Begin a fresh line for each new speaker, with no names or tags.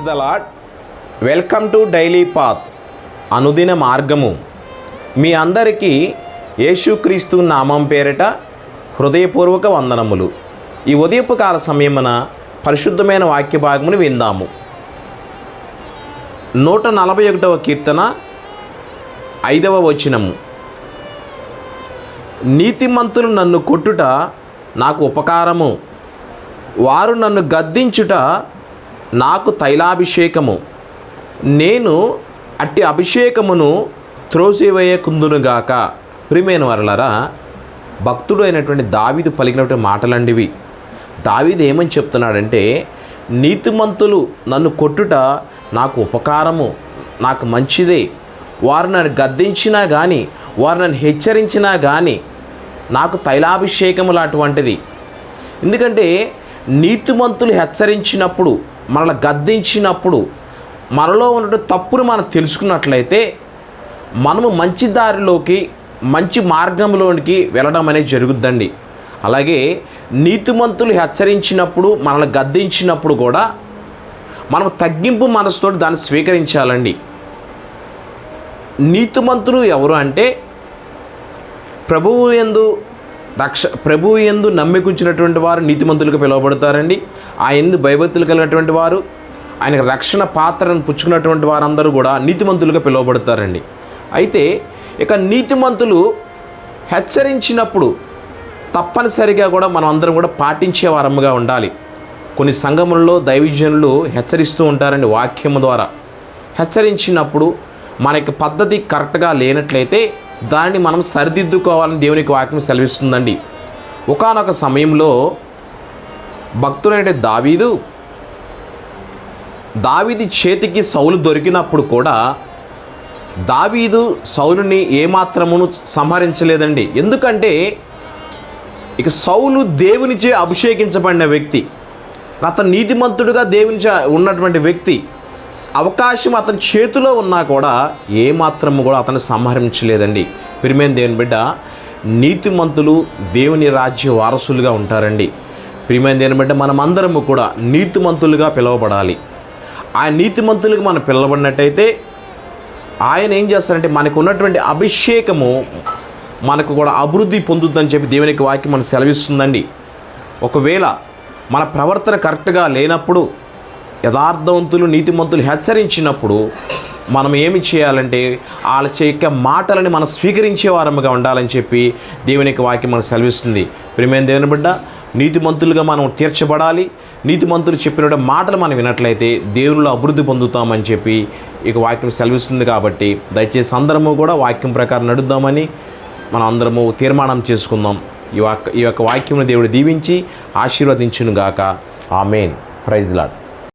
The lord. Welcome to daily path, అనుదిన మార్గము. మీ అందరికీ యేసుక్రీస్తు నామం పేరిట హృదయపూర్వక వందనములు. ఈ ఉదయపు కాల సమయమున పరిశుద్ధమైన వాక్య భాగమును విందాము. 141వ కీర్తన 5వ వచనము. నీతిమంతులు నన్ను కొట్టుట నాకు ఉపకారము, వారు నన్ను గద్దించుట నాకు తైలాభిషేకము. నేను అట్టి అభిషేకమును త్రోసివేయకుందునుగాక. ప్రియమైన వారలారా, భక్తుడు అయినటువంటి దావీదు పలికినటువంటి మాటలండివి. దావీదు ఏమని చెప్తున్నాడంటే, నీతిమంతులు నన్ను కొట్టుట నాకు ఉపకారము, నాకు మంచిదే. వారు నన్ను గద్దించినా కానీ, వారు నన్ను హెచ్చరించినా కానీ నాకు తైలాభిషేకము లాంటిది. ఎందుకంటే నీతిమంతులు హెచ్చరించినప్పుడు, మనల్ని గద్దించినప్పుడు, మనలో ఉన్న తప్పును మనం తెలుసుకున్నట్లయితే మనము మంచి దారిలోకి, మంచి మార్గంలోనికి వెళ్ళడం అనేది జరుగుద్దండి. అలాగే నీతిమంతులు హెచ్చరించినప్పుడు, మనల్ని గద్దించినప్పుడు కూడా మనం తగ్గింపు మనసుతో దాన్ని స్వీకరించాలండి. నీతిమంతులు ఎవరు అంటే ప్రభువు యందు నమ్మికుంచినటువంటి వారు నీతిమంతులుగా పిలువబడతారండి. ఆయన భయభక్తులు కలిగినటువంటి వారు, ఆయనకు రక్షణ పాత్రను పుచ్చుకున్నటువంటి వారందరూ కూడా నీతిమంతులుగా పిలువబడతారండి. అయితే ఇక నీతిమంతులు హెచ్చరించినప్పుడు తప్పనిసరిగా కూడా మనం అందరం కూడా పాటించే వారముగా ఉండాలి. కొన్ని సంఘములలో దైవజనులు హెచ్చరిస్తూ ఉంటారండి వాక్యము ద్వారా. హెచ్చరించినప్పుడు మనకి పద్ధతి కరెక్ట్గా లేనట్లయితే దాన్ని మనం సరిదిద్దుకోవాలని దేవునికి వాక్యం సెలవిస్తుందండి. ఒకానొక సమయంలో భక్తుడైన దావీదు చేతికి సౌలు దొరికినప్పుడు కూడా దావీదు సౌలుని ఏమాత్రమును సంహరించలేదండి. ఎందుకంటే ఇక సౌలు దేవునిచే అభిషేకించబడిన వ్యక్తి, అతను నీతిమంతుడుగా దేవునిచే ఉన్నటువంటి వ్యక్తి. అవకాశం అతని చేతిలో ఉన్నా కూడా ఏమాత్రము కూడా అతను సంహరించలేదండి. ప్రియమైన దేవుని బిడ్డ, నీతిమంతులు దేవుని రాజ్య వారసులుగా ఉంటారండి. ప్రియమైన దేవుని బిడ్డ, మనమందరము కూడా నీతిమంతులుగా పిలువబడాలి. ఆ నీతిమంతులుగా మనం పిలువబడినట్టయితే ఆయన ఏం చేస్తారంటే మనకు ఉన్నటువంటి అభిషేకము మనకు కూడా అభివృద్ధి పొందుతుందని చెప్పి దేవునికి వాక్యం మనకు సెలవిస్తుందండి. ఒకవేళ మన ప్రవర్తన కరెక్ట్గా లేనప్పుడు, యథార్థవంతులు నీతిమంతులు హెచ్చరించినప్పుడు మనం ఏమి చేయాలంటే వాళ్ళ యొక్క మాటలని మనం స్వీకరించే వారముగా ఉండాలని చెప్పి దేవునికి వాక్యం మనకు సెలవిస్తుంది. ప్రియమైన దేవుని బిడ్డ, నీతిమంతులుగా మనం తీర్చబడాలి. నీతిమంతులు చెప్పిన మాటలు మనం వినట్లయితే దేవునిలో అభివృద్ధి పొందుతామని చెప్పి ఇక వాక్యం సెలవిస్తుంది. కాబట్టి దయచేసి అందరము కూడా వాక్యం ప్రకారం నడుద్దామని మనం అందరము తీర్మానం చేసుకుందాం. ఈ యొక్క వాక్యమును దేవుడు దీవించి ఆశీర్వదించునుగాక. ఆమేన్. Praise lord.